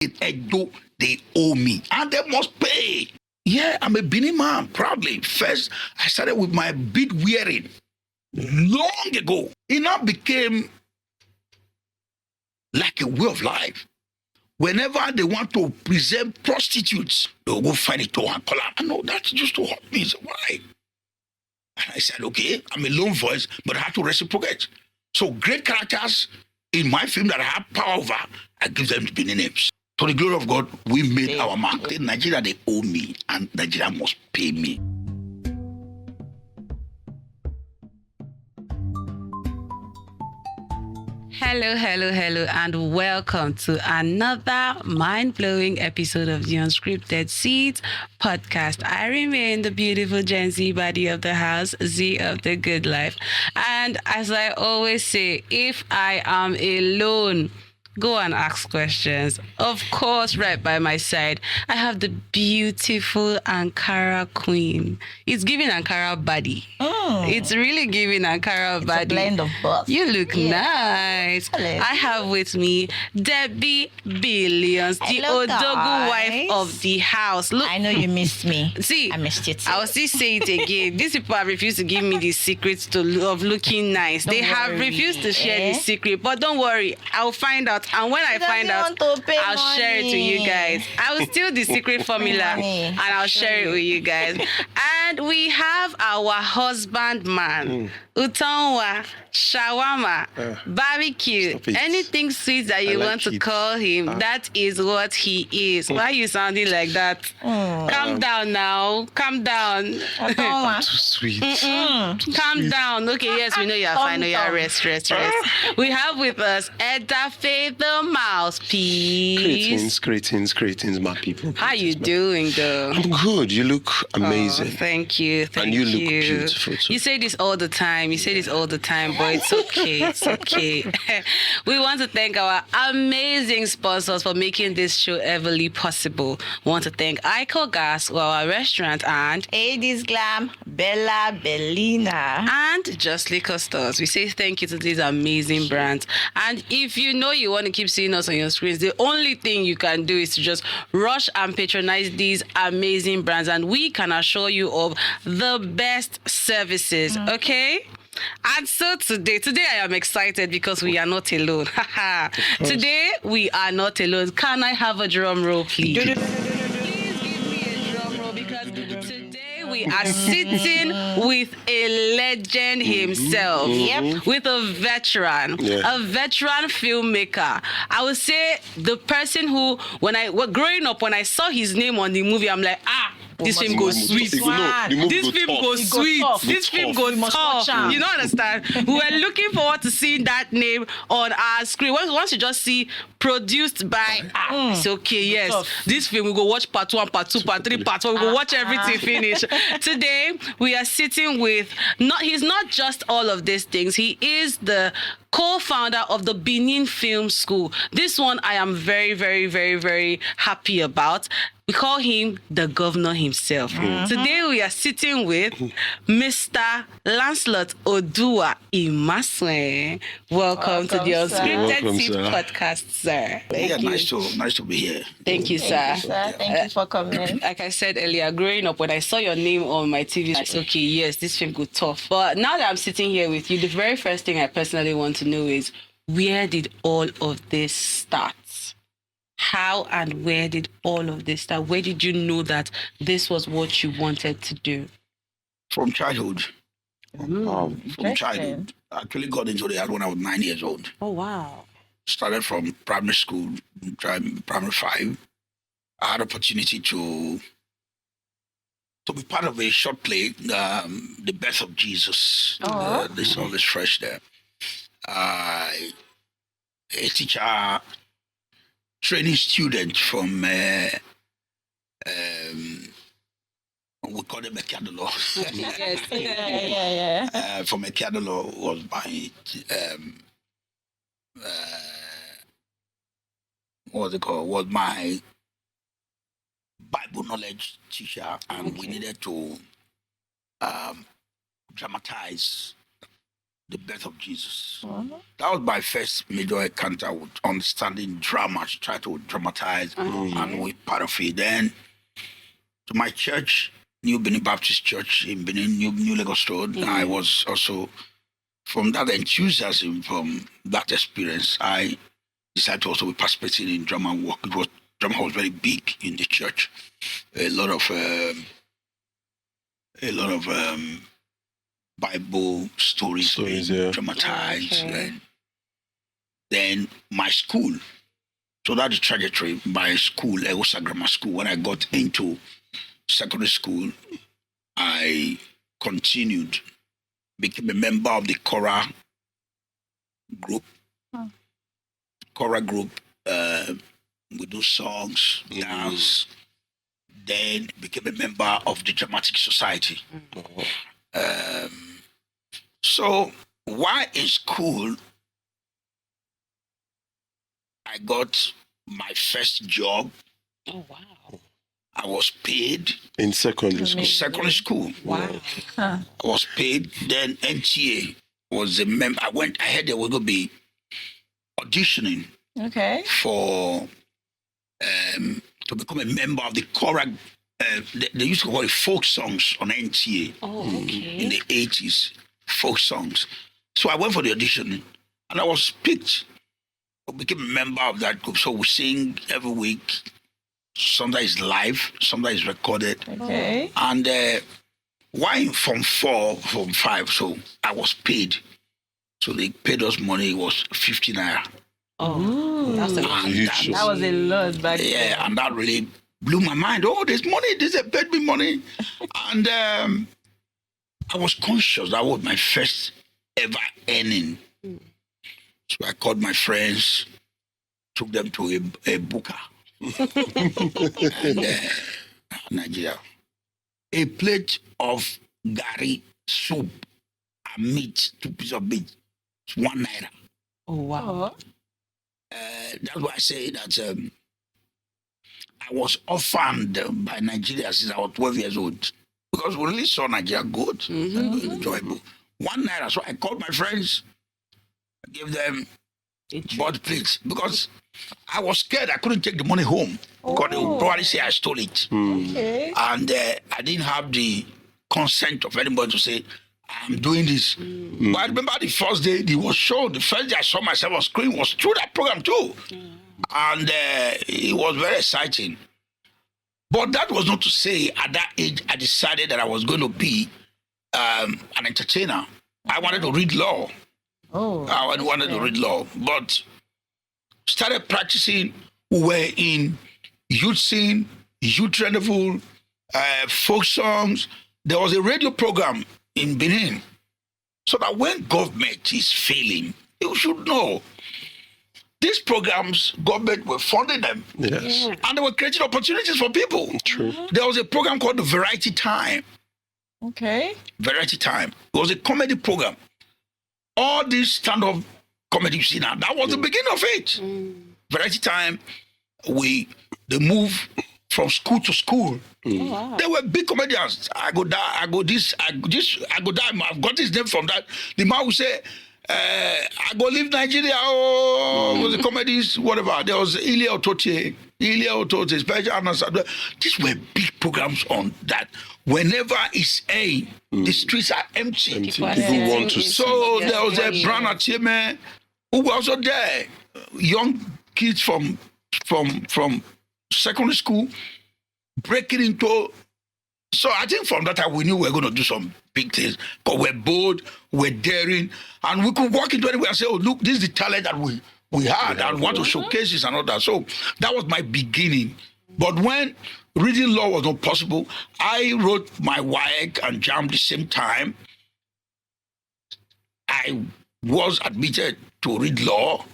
In Edo, they owe me, and they must pay. Yeah, I'm a BENIN man, proudly. First, I started with my bead wearing long ago. It now became like a way of life. Whenever they want to present prostitutes, they'll go find it to and call out. I know that used to hurt me. So why? And I said, okay, I'm a lone voice, but I have to reciprocate. So great characters in my film that I have power over, I give them the BENIN names. To the glory of God, we made our mark. In Nigeria, they owe me, and Nigeria must pay me. Hello, and welcome to another mind-blowing episode of the Unscripted Seat podcast. I remain the beautiful Gen Z body of the house, Z of the good life. And as I always say, if I am alone, go and ask questions. Of course, right by my side, I have the beautiful Ankara queen. It's giving Ankara body. It's really giving Ankara body. It's a blend of both. You look nice. Hello. I have with me Debby Billions, the odogwu wife of the house. Look, I know you missed me. See, I missed you too. I'll still say it again. These people have refused to give me the secrets of looking nice. They have refused to share the secret. But don't worry, I'll find out. And when I find out, I'll share it to you guys. I will steal the secret formula and I'll share it with you guys. And we have our husband man, Utonwa, shawarma, barbecue, anything sweet that you want to call him. That is what he is. Why are you sounding like that? Calm down now. Calm down. Too sweet. Calm down. Okay, yes, we know you're fine. No, you're rest. We have with us Edafe the Mouthpiece. Greetings, my people. How you doing, though? I'm good. You look amazing. Oh, thank you. And you look beautiful too. You say this all the time. But it's okay. We want to thank our amazing sponsors for making this show everly possible. We want to thank Ico Gas, our restaurant, and Hades Glam, Bella Bellina, and Just Liquor Stores. We say thank you to these amazing brands. And if you know you want to keep seeing us on your screens, the only thing you can do is to just rush and patronize these amazing brands, and we can assure you of the best services. Okay? And so today I am excited because we are not alone. Today we are not alone. Can I have a drum roll, please? Please give me a drum roll, because today we are sitting with a legend himself. With a veteran filmmaker. I would say the person who, growing up, when I saw his name on the movie, I'm like, this film goes sweet. This film goes sweet. This film goes tough. You don't understand? We were looking forward to seeing that name on our screen. Once you just see produced by, it's okay, yes. This film, we go watch part 1, part 2, part 3, part 4. We go watch everything finish. Today, we are sitting with, he's not just all of these things. He is the co-founder of the BENIN Film School. This one I am very, very, very, very happy about. We call him the governor himself. Today we are sitting with Mr. Lancelot Odua Imasuen. Welcome to the Unscripted Seat podcast, sir. Thank you. Nice to be here. Thank you, sir. Thank you for coming. Like I said earlier, growing up, when I saw your name on my TV, it's okay, yes, this film goes tough. But now that I'm sitting here with you, the very first thing I personally want to know is, where did all of this start? How and where did all of this start? Where did you know that this was what you wanted to do? From childhood. From childhood. I actually got into the art when I was 9 years old. Oh, wow. Started from primary school, primary 5. I had opportunity to be part of a short play, The Birth of Jesus. This all is fresh there. A teacher training student from we call them Ekadolo. From Ekadolo was my was my Bible knowledge teacher, and we needed to dramatize the birth of Jesus. Uh-huh. That was my first major encounter with understanding drama, to try to dramatize, and we part of it. Then to my church, New Benin Baptist Church in Benin, New Lagos Road. I was also, from that enthusiasm, from that experience, I decided to also be participating in drama work. Drama was very big in the church. A lot of Bible stories being dramatized. And then my school. So that's the trajectory. My school, Ewosa Grammar School. When I got into secondary school, I continued, became a member of the choral group. Choral group, we do songs, dance. Then became a member of the Dramatic Society. So while in school, I got my first job. Oh, wow. I was paid. In secondary school? Secondary school. Wow. I was paid. Then NTA was a member. I heard they were going to be auditioning for to become a member of the choral. They used to call it folk songs on NTA in the 80s, folk songs. So I went for the audition and I was picked. I became a member of that group. So we sing every week. Sometimes live, sometimes recorded. Okay. And why from 5, so I was paid. So they paid us money, it was 50 naira. Oh, that was a lot back then. Yeah, and that really blew my mind. Oh, there's money, there's a paid me money. And I was conscious that was my first ever earning. So I called my friends, took them to a booker. And Nigeria. A plate of gari soup and meat, 2 pieces of meat, 1 naira. Oh, wow. That's why I say that I was orphaned by Nigeria since I was 12 years old. Because we really saw Nigeria good, enjoyable. 1 naira. So I called my friends, I gave them bought plates because I was scared I couldn't take the money home because they would probably say I stole it. Okay. And I didn't have the consent of anybody to say, I'm doing this. But I remember the first day it was shown, the first day I saw myself on screen was through that program too. And it was very exciting. But that was not to say at that age I decided that I was going to be an entertainer. I wanted to read law. I wanted to read law, but started practicing. We were in youth scene, youth rendezvous, folk songs. There was a radio program in Benin. So that when government is failing, you should know. These programs, government were funding them. Yes. And they were creating opportunities for people. True. There was a program called the Variety Time. Okay. Variety Time. It was a comedy program. All this stand-up comedy you see now, that was the beginning of it. Variety Time, they move from school to school. Wow. They were big comedians. I go that, I go this, I go that. I've got his name from that. The man would say, I go leave Nigeria, was the comedies, whatever. There was Ilya Otote, Special Announcers. These were big programs on that. Whenever it's the streets are empty. People want to see. So there was a Brown Atieme who was also there. Young kids from secondary school breaking into. So I think from that time we knew we were going to do some big things because we're bold, we're daring, and we could walk into anywhere and say, "Oh, look, this is the talent that we had and want to showcase this and all that." So that was my beginning. But when reading law was not possible, I wrote my WAEC and JAM the same time. I was admitted to read law,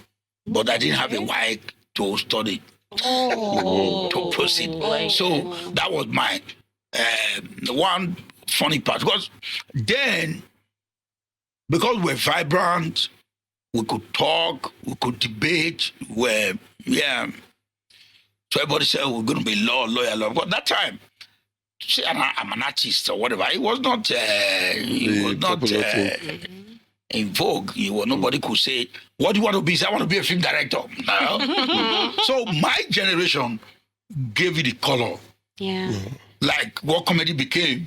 but I didn't have a WAEC to study, to proceed. So that was my the one funny part. Because then, because we're vibrant, we could talk, we could debate, so everybody said we're going to be lawyer. But that time, say I'm an artist or whatever. It was not. in vogue. Nobody could say, what do you want to be? He said, I want to be a film director. No. So my generation gave it the color. Yeah. Like what comedy became.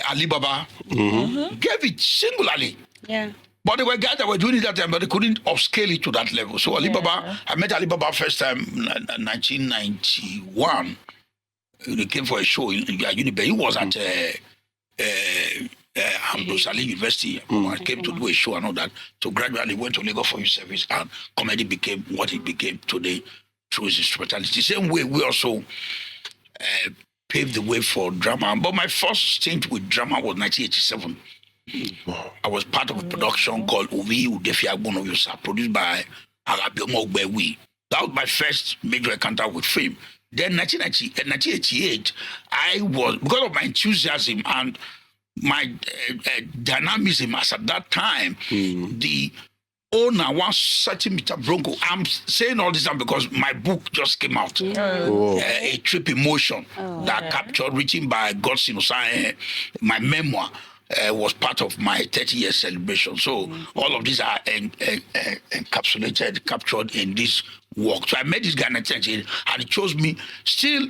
Alibaba gave it singularly. Yeah. But there were guys that were doing it that time, but they couldn't upscale it to that level. So Alibaba, I met Alibaba first time in 1991. He came for a show in Unibe. He was at Ambrosali University. I came to do a show and all that. So gradually went to Lagos for his service, and comedy became what it became today through his instrumentality. The same way we also paved the way for drama. But my first stint with drama was 1987. I was part of a production called Edafe, produced by Agabiomo Ogbewi. That was my first major encounter with fame. Then 1988, I was, because of my enthusiasm and my dynamism as at that time, the owner was certain Mr. Bronco. I'm saying all this because my book just came out. A Trip Emotion that captured, written by Godson Osai, my memoir. Was part of my 30-year celebration. So all of these are encapsulated, captured in this work. So I met this guy in 1988, and he chose me, still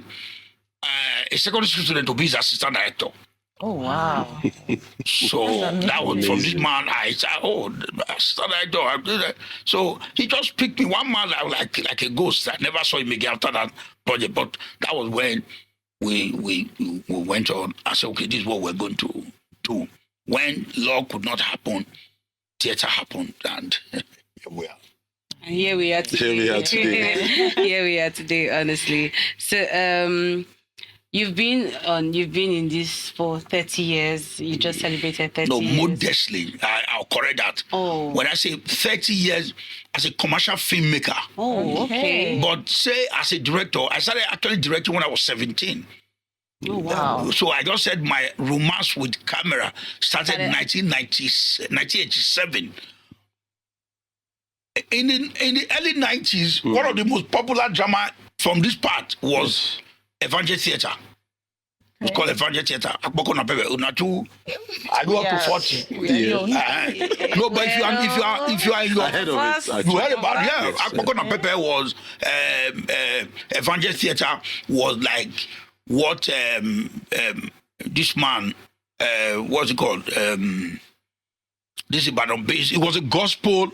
a secondary school student, to be his assistant director. Oh, wow. So that was from this man. I said, assistant director, I do that. So he just picked me. One man like a ghost. I never saw him again after that project. But that was when we went on. I said, okay, this is what we're going to do. When law could not happen, theater happened, and here we are. And here we are today. Here we are today, honestly. So you've been in this for 30 years. You just celebrated 30 years. No, modestly. I'll correct that. Oh. When I say 30 years as a commercial filmmaker. Oh, okay. But say as a director, I started actually directing when I was 17. Oh, wow. So I just said my romance with camera started in 1987. In the early 90s, one of the most popular drama from this part was Evangel Theatre. It's called Evangel Theatre. I go up to 40. No, but if you are in your Ahead of it, you heard about Akpokona Pepe was Evangel Theatre was like what this man what's it called? This is Badon based. It was a gospel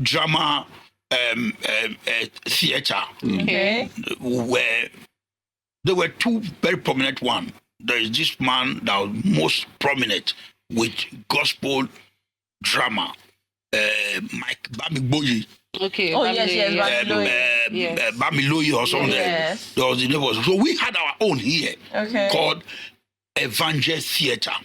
drama theater. Okay. Where there were two very prominent ones. There is this man that was most prominent with gospel drama, Mike Bamigboye. Okay. Oh, yes, Bamiloye or something. Yes. There was the neighbors. So we had our own here called Evangel Theatre.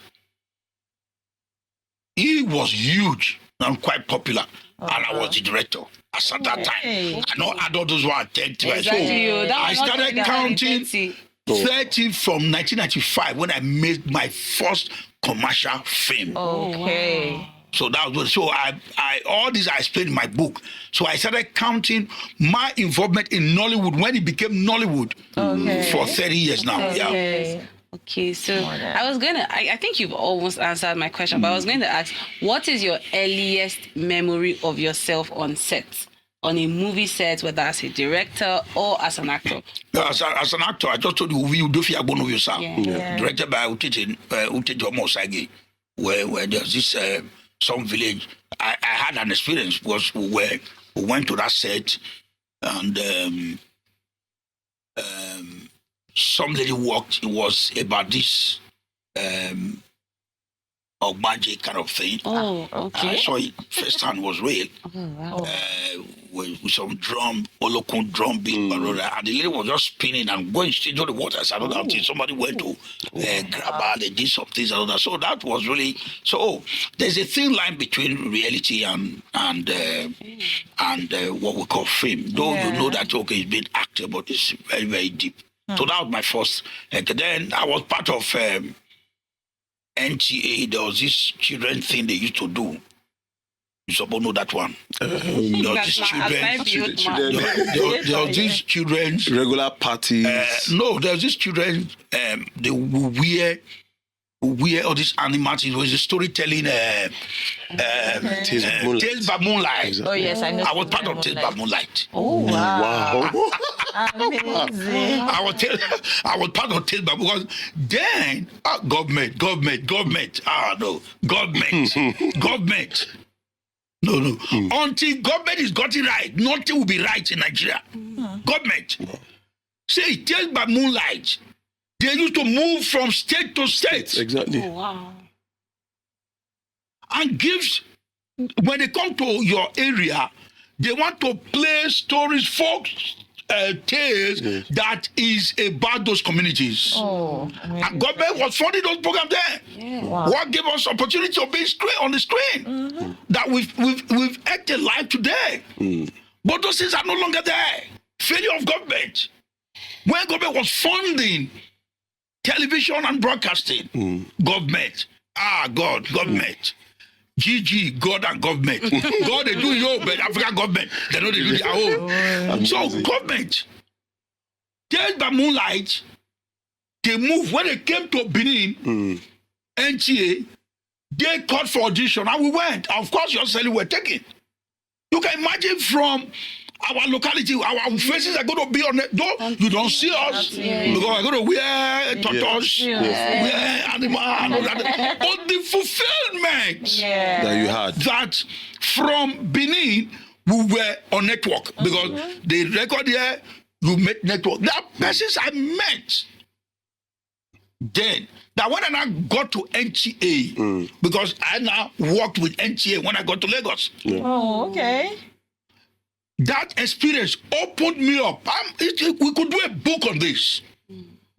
He was huge and quite popular, and I was the director at that time. I know adults were attentive. Exactly. So I started counting 30 from 1995 when I made my first commercial film. Okay. So that was so I all this I explained in my book. So I started counting my involvement in Nollywood when it became Nollywood for 30 years now. Okay. Yeah. Okay, so I think you've almost answered my question, but I was going to ask, what is your earliest memory of yourself on set, on a movie set, whether as a director or as an actor? As an actor, I just told you, directed by Uteje Omosage, where there's this some village. I had an experience where we went to that set and some lady walked. It was about this Ogbaje kind of thing. Oh, okay. I saw it first hand, was real. Oh, wow. With some drum, olokun drum beat, and the lady was just spinning and going straight to the water. So until somebody went to grab her, they did some things and all that. So that was really there's a thin line between reality and what we call film. Though you know that it's been acted, but it's very, very deep. So that was my first. Then I was part of NTA. There was this children thing they used to do. You supposed to know that one. There was these children's regular parties. No, there's this children. They will wear wear all these animals. It was a storytelling. Tales by Moonlight. Exactly. Oh yes, I know. I was part of Tales by Moonlight. Oh wow. Amazing. I was part of Tales by because then government. No, government. No. Until government is got it right, nothing will be right in Nigeria. Government. Say Tales by Moonlight. They used to move from state to state. Exactly. Oh, wow. And gives, when they come to your area, they want to play stories, folk tales that is about those communities. Oh, and government was funding those programs there. Yeah. wow. What gave us opportunity to be on the screen that we've acted live today. But those things are no longer there. Failure of government. When government was funding television and broadcasting, government. Government. GG, God and government. God, they do your but African government. They know they do their own. So government, Tales by Moonlight, they moved. When they came to Benin, NTA, they called for audition and we went. Of course, your selling were taken. You can imagine from our locality, our faces are going to be on it. Though you don't see us, because we're going to wear tortoise, wear animal, and all that. But the fulfillment That you had. that from Benin, we were on network. Because they record here, you met network. There are persons I met then. That when I now got to NTA, because I now worked with NTA when I got to Lagos. Oh, okay. That experience opened me up. We could do a book on this.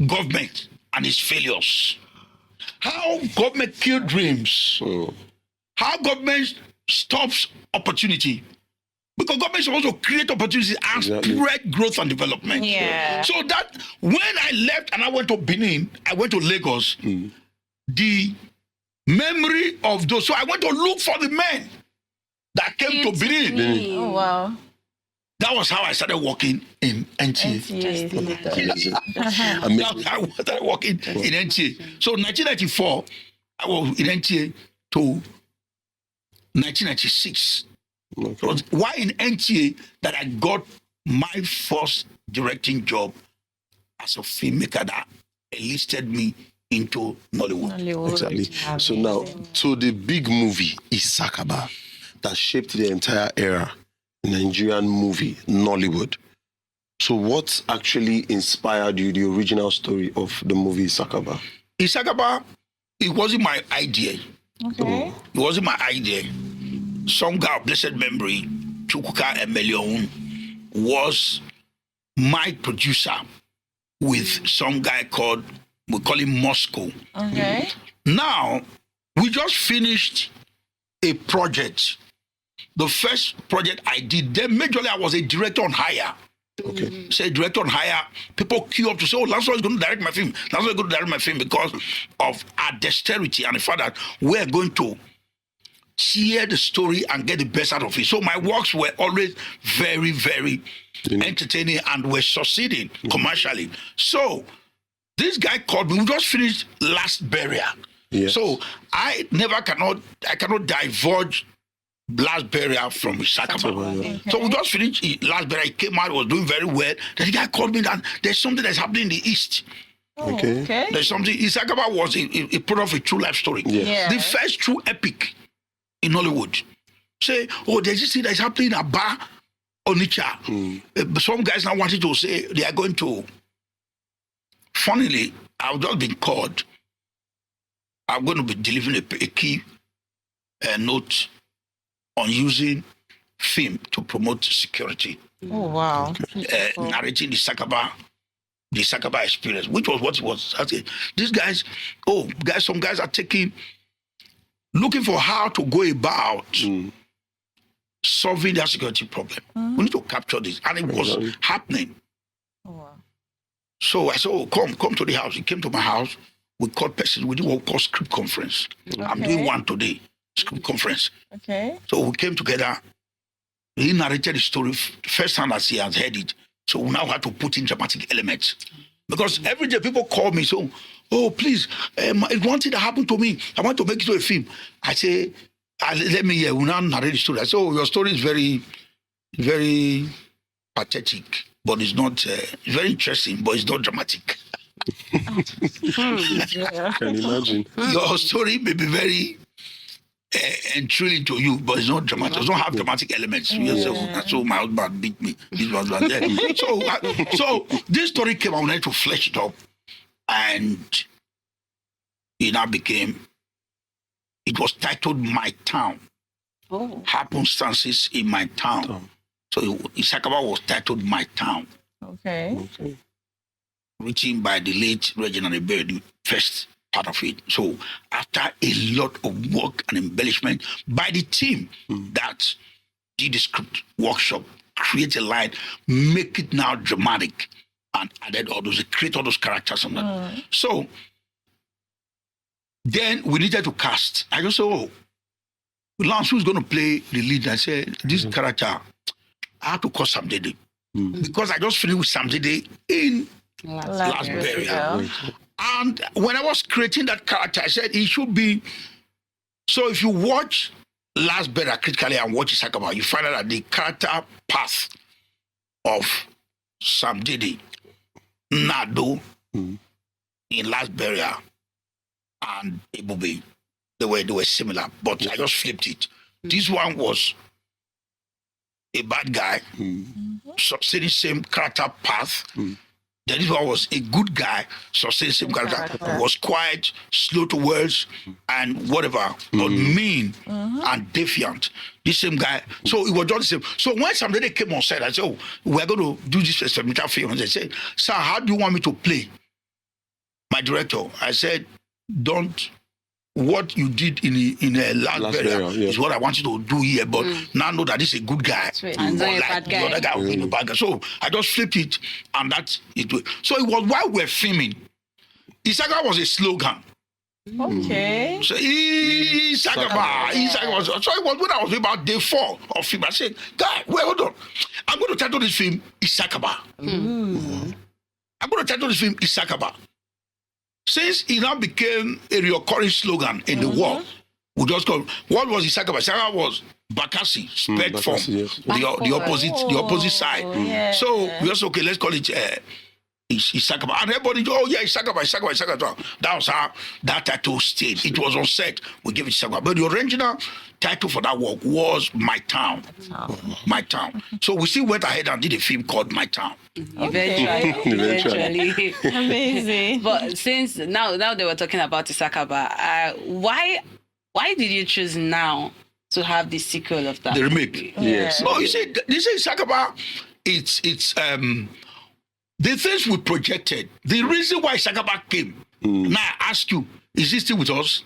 Government and its failures. How government killed dreams. How government stops opportunity. Because government is supposed to create opportunities and spread growth and development. Yeah. So that when I left and I went to Benin, I went to Lagos, the memory of those. So I went to look for the men that came to Benin. Oh wow. That was how I started working in NTA. That's how I started working in NTA. So 1994, I was in NTA to 1996. It was why in NTA that I got my first directing job as a filmmaker that enlisted me into Nollywood. Exactly. So now, to the big movie, Isakaba, that shaped the entire era. Nigerian movie, Nollywood. So what actually inspired you, the original story of the movie Isakaba? Isakaba, it wasn't my idea. Okay. It wasn't my idea. Some guy of blessed memory, Chukwuka Emelion, was my producer with some guy called, we call him Moscow. Okay. Now, we just finished a project. The first project I did, then majorly I was a director on hire. Okay. Say director on hire, people queue up to say, oh, Lancelot is going to direct my film. Lancelot is going to direct my film because of our dexterity and the fact that we're going to share the story and get the best out of it. So my works were always very, very entertaining and were succeeding commercially. So this guy called me. We just finished Last Burial. Yes. So I cannot divulge Last Burial from Isakaba. Okay. So we just finished Last Burial. He came out, was doing very well. Then the guy called me that there's something that's happening in the East. Oh, Okay. okay. There's something. Isakaba was a product of a true life story. Yes. Yeah. The first true epic in Hollywood. Say, oh, there's this thing that's happening in Aba, Onitsha. Some guys now wanted to say they are going to. Funnily, I've just been called. I'm going to be delivering a key note on using film to promote security, Oh wow. narrating the Sakaba experience, which was what it was. These guys, some guys are looking for how to go about solving their security problem. We need to capture this, and it was happening. Oh, wow. So I said, oh, come to the house. He came to my house. We called persons. We did what we call script conference. I'm doing one today, script conference. Okay. So we came together. He narrated the story first time as he has heard it. So we now have to put in dramatic elements. Because every day people call me, so oh, please, one thing that happened to me, I want to make it to a film. I say, let me hear, we now narrate the story. I say, oh, your story is very, very pathetic, but it's not, it's very interesting, but it's not dramatic. Can imagine. Your story may be very thrilling to you, but it's not dramatic. It doesn't have dramatic elements. That's so my husband beat me. This was like that. So this story came out, I wanted to flesh it up, and it now became, it was titled My Town. Oh. Happenstances in My Town. So Isakaba was titled My Town. Okay. Written by the late Reginald Debby, the first part of it. So after a lot of work and embellishment by the team that did the script workshop, create a line, make it now dramatic, and added all those, create all those characters and that. So then we needed to cast. I just said, oh, Lance, who's going to play the lead? I said, this character, I have to call Sam Dede. Because I just finished with Sam Dede in Last Burial. And when I was creating that character, I said it should be. So if you watch Last Burial critically and watch Isakaba, you find out that the character path of Sam Dede, Nedu, in Last Burial, and Ebube, they were similar, but I just flipped it. This one was a bad guy, succeeding same character path. Then this one was a good guy, succeeding same character, was quiet, slow to words, and whatever, but mean and defiant. This same guy. So it was just the same. So when somebody came on set, I said, oh, we're going to do this experimental film. And they said, sir, how do you want me to play? My director, I said, don't. What you did in a Last Burial is what I want you to do here, but now know that this is a good guy. And like the other guy will be a bad guy. So I just flipped it, and that's it. So it was while we're filming. Isakaba was a slogan. Okay. So Isakaba. So it was when I was about day 4 of film. I said, guy, wait, hold on. I'm going to title this film Isakaba. I'm going to title this film Isakaba. Since it now became a recurring slogan in the world, we just call what was Isakaba? Isakaba was Bakassi, sped from the opposite side. Yeah. So we also let's call it Isakaba. And everybody, Isakaba. That was how that title stayed. It was on set. We gave it Isakaba. But the original title for that work was My Town. My Town. So we still went ahead and did a film called My Town. Eventually. Amazing. But since now they were talking about Isakaba, why did you choose now to have the sequel of that? The remake. Yes. No, you see, Isakaba, it's the things we projected. The reason why Isakaba came. Now I ask you, is he still with us?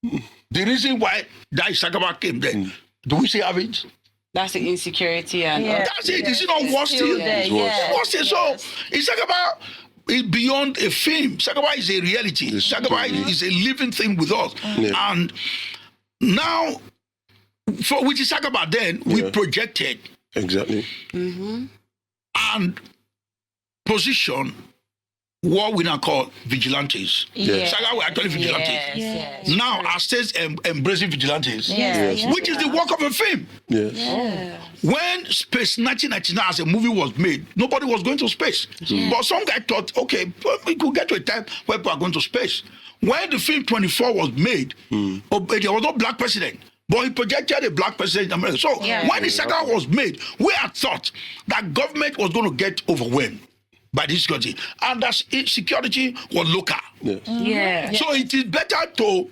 The reason why that Isakaba came then, do we still have it? That's the insecurity and That's it. Is it not worse still? Worse still. So Isakaba is beyond a film. Isakaba is a reality. Isakaba is a living thing with us. And now, with Isakaba then, we projected. Exactly. And position what we now call vigilantes. Isakaba were actually vigilantes. Now, our states embracing vigilantes, which is the work of a film. When Space 1999 as a movie was made, nobody was going to space. But some guy thought, okay, we could get to a time where people are going to space. When the film 24 was made, there was no black president. But he projected a black president in America. So when Isakaba was made, we had thought that government was going to get overwhelmed by this security. And that security was local. So it is better to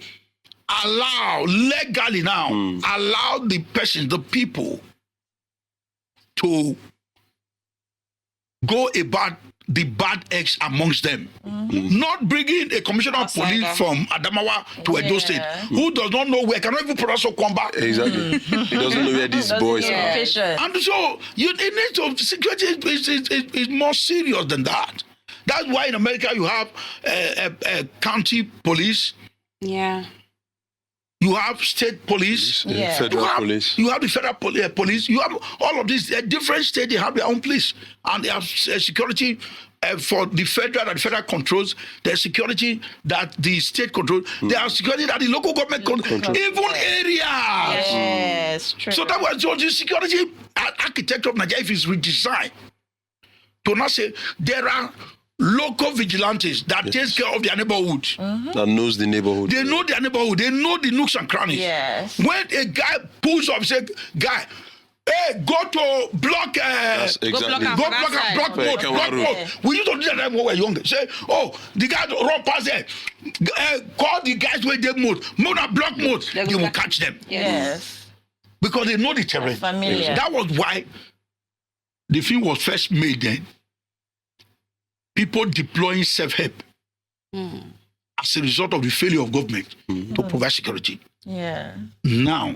allow, legally now, allow the persons, the people, to go about the bad eggs amongst them. Not bringing a commissioner of police from Adamawa to Edo State who does not know where, cannot even pronounce Okwamba. Exactly. He doesn't know where these boys are. And so it needs to, security is more serious than that. That's why in America you have a county police. You have state police. Federal police. You have the federal police. You have all of these. Different states, they have their own police. And they have security for the federal and federal controls. There's security that the state controls. There are security that the local government controls. Even areas. Yes, true. So that was the security architecture of Nigeria, if it's redesigned. To not say there are local vigilantes that takes care of their neighborhood. That knows the neighborhood. They know their neighborhood. They know the nooks and crannies. Yes. When a guy pulls up, say, guy, hey, go to block. Exactly. Block mode. We used to do that when we were younger. Say, oh, the guy run past there. Call the guys where they mode. Mode and block mode. They will catch them. Yes. Because they know the terrain. Familiar. That was why the film was first made then. People deploying self-help as a result of the failure of government to provide security. Yeah. Now,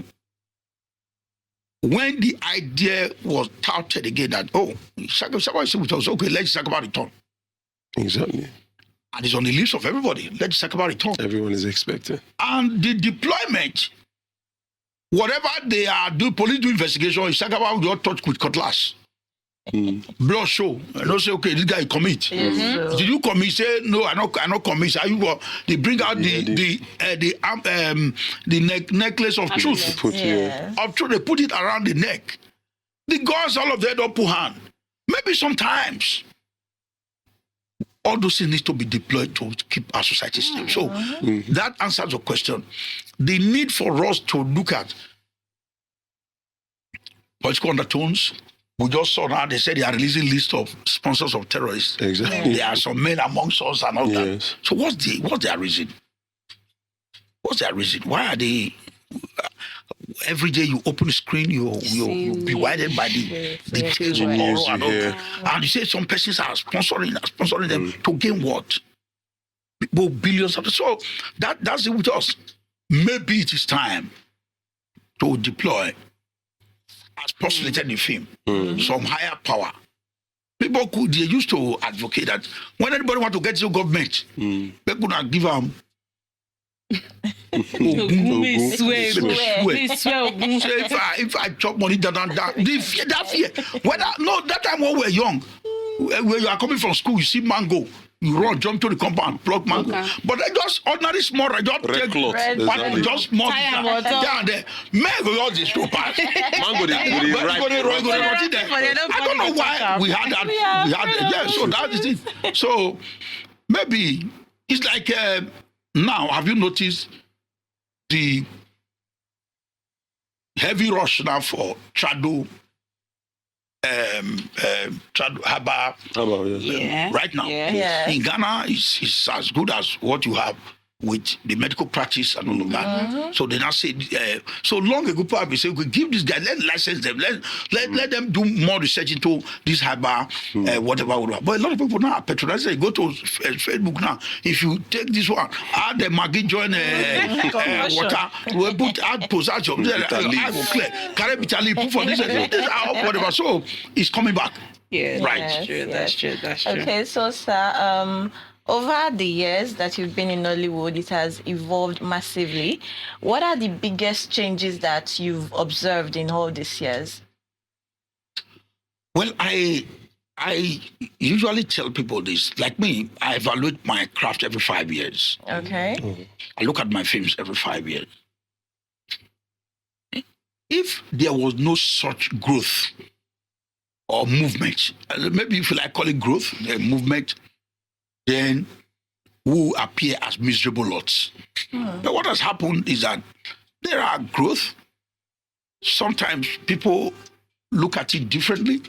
when the idea was touted again that, oh, somebody said with us, okay, let's talk about return. Exactly. And it's on the list of everybody. Let's talk about return. Everyone is expecting. And the deployment, whatever they are doing, police do investigation, it's talk about your touch with cutlass. Blood show. And don't say, okay, this guy commit. Did you commit? Say, no, I not commit. Are you? They bring out the necklace of truth. Of truth, they put it around the neck. The guards, all of them don't put hand. Maybe sometimes all those things need to be deployed to keep our society stable. So that answers your question. The need for us to look at political undertones. We just saw now, they said they are releasing list of sponsors of terrorists. Exactly. There are some men amongst us and all that. So what's their reason? What's their reason? Why are they... every day you open the screen, you'll be widened by the details of horror and all that. And you say some persons are sponsoring them to gain what? Billions of... So that's it with us. Maybe it is time to deploy, as postulated in the film, some higher power. People they used to advocate that when anybody want to get to government, they could not give them. If I chop money, that fear. That time when we were young, when you are coming from school, you see mango. You run, jump to the compound, pluck mango. But they just ordinary small, just take just small down there. Mango, all this to pass. Mango, I don't know why we had that. So that is it. So maybe it's like now. Have you noticed the heavy rush now for Trado? Haba, right now in Ghana is as good as what you have with the medical practice and all of that. So they now say so long ago people say we give this guy, let's license them, let them do more research into this Haba, whatever. But a lot of people now are patronizing. You go to Facebook now, if you take this one, add the Maggi join water, we put add possession, I will clear, carry bitterly, put for this whatever. So it's coming back. Right. That's true. Okay, so sir, over the years that you've been in Nollywood, it has evolved massively. What are the biggest changes that you've observed in all these years? Well, I usually tell people this. Like me, I evaluate my craft every 5 years. Okay. I look at my films every 5 years. If there was no such growth or movement, maybe if you like call it growth, movement, then who appear as miserable lots. But what has happened is that there are growth. Sometimes people look at it differently.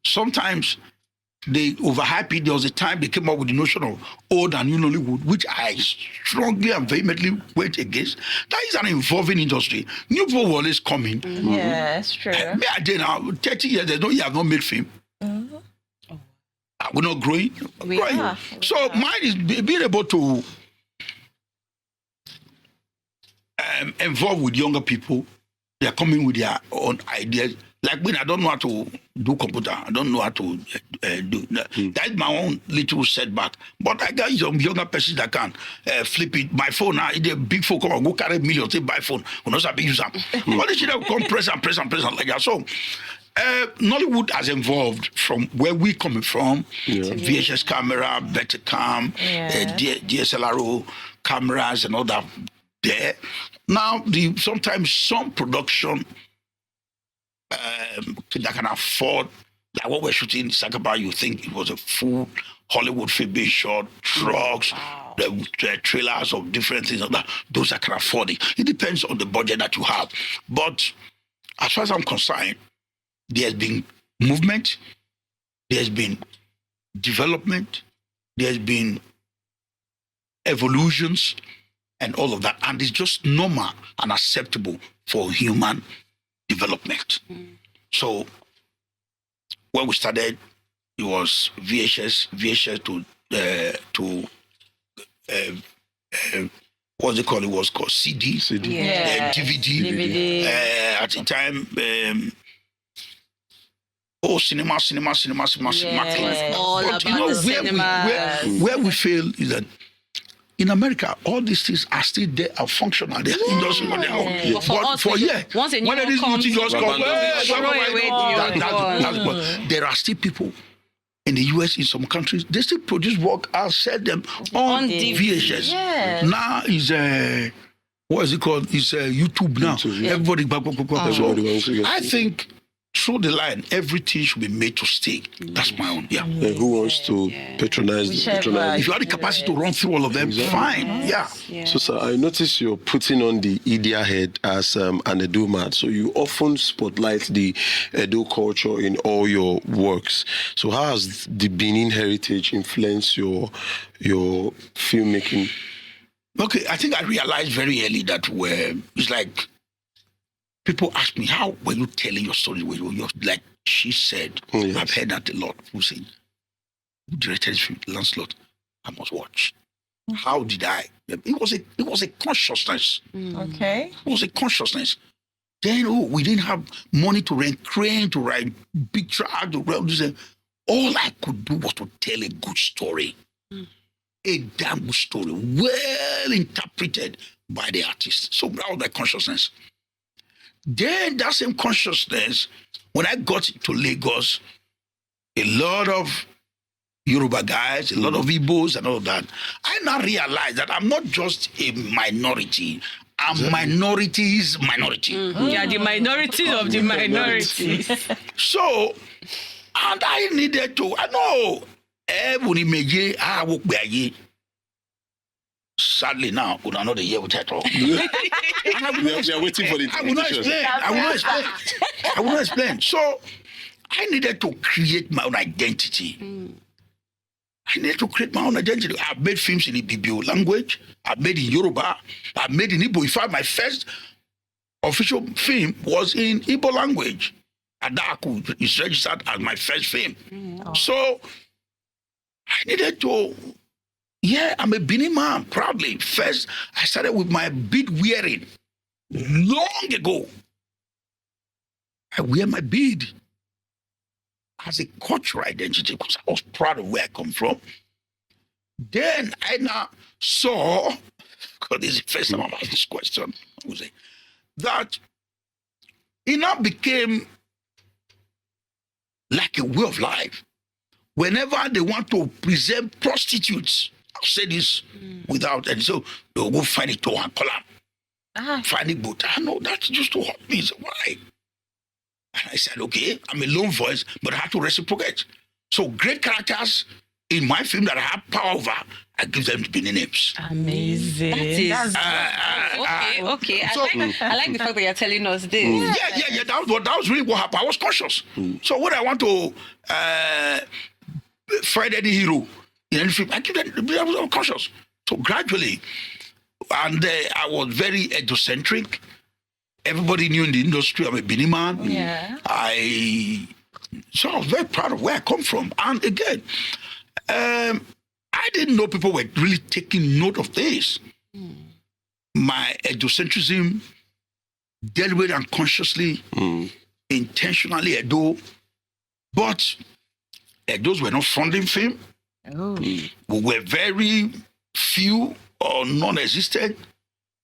Sometimes they overhype it. There was a time they came up with the notion of old and new Nollywood, which I strongly and vehemently went against. That is an evolving industry. New people will always come in. Yeah, that's true. Me, I did now 30 years. You have not made film. We're not growing. We are. So mine is being able to involve with younger people. They are coming with their own ideas. Like when I don't know how to do computer, I don't know how to do that's my own little setback. But I got some younger persons that can flip it. My phone now, it's a big phone, come on, go carry millions, take buy phone. We not be use them. All this shit come press and like that. So Nollywood has evolved from where we coming from. VHS camera, Betacam, DSLR cameras and all that there. Now sometimes some production that can afford, like what we're shooting in Sakaba, you think it was a full Hollywood film being shot, trucks, the trailers of different things like that. Those that can afford it. It depends on the budget that you have. But as far as I'm concerned, there's been movement, there's been development, there's been evolutions, and all of that. And it's just normal and acceptable for human development. So when we started, it was VHS to what's it called? It was called CD. DVD. At the time, cinema. All But about the cinema. Where we fail is that in America, all these things are still there and functional. They're industry on their own. But for us, once a new when one comes, there are still people in the US, in some countries, they still produce work and sell them on VHS. Yes. Now is what is it called? It's YouTube now. Everybody. So I think through the line, everything should be made to stay. That's my own. Who wants to patronize? If you have the capacity to run through all of them, fine. So, sir, I notice you're putting on the Idia head as an Edu man. So you often spotlight the Edu culture in all your works. So how has the Benin heritage influenced your filmmaking? Okay, I think I realized very early that it's like people ask me, how were you telling your story? You're like she said, I've heard that a lot. Who said, who directed this film? Lancelot. I must watch. How did I? It was a consciousness. Okay. It was a consciousness. Then we didn't have money to rent crane, to write big track, to write this. All I could do was to tell a good story. A damn good story, well interpreted by the artist. So that was my consciousness. Then that same consciousness, when I got to Lagos, a lot of Yoruba guys, a lot of Igbos and all that, I now realized that I'm not just a minority. I'm minority's minority. Yeah, the minority of the minority. So, and I needed to, I know, sadly now, we are not a year with that all. We are waiting for the I will not explain. So I needed to create my own identity. I needed to create my own identity. I've made films in the Ibibio language. I've made in Yoruba. I've made in Igbo. In fact, my first official film was in Igbo language. Adaku is registered as my first film. So I needed to, I'm a BENIN man, proudly. First, I started with my bead wearing. Long ago, I wear my bead as a cultural identity because I was proud of where I come from. Then I now saw, because this is the first time I'm asking this question, I would say, that it now became like a way of life. Whenever they want to present prostitutes, I'll say this without, and so they'll go find it to and call them. Find it, but I know that's just to hurt me. So why? And I said, okay, I'm a lone voice, but I have to reciprocate. So great characters in my film that I have power over, I give them the BENIN names. Amazing. Okay. So, I like the fact that you're telling us this. Yeah. That was really what happened. I was conscious. So when I want to find any hero in any film, I was conscious. So gradually, and I was very egocentric. Everybody knew in the industry I'm a BENIN man. Yeah. So I was very proud of where I come from. And again, I didn't know people were really taking note of this. My egocentrism, deliberately and consciously, intentionally Edo, but those were not funding film. We were very few or non-existent.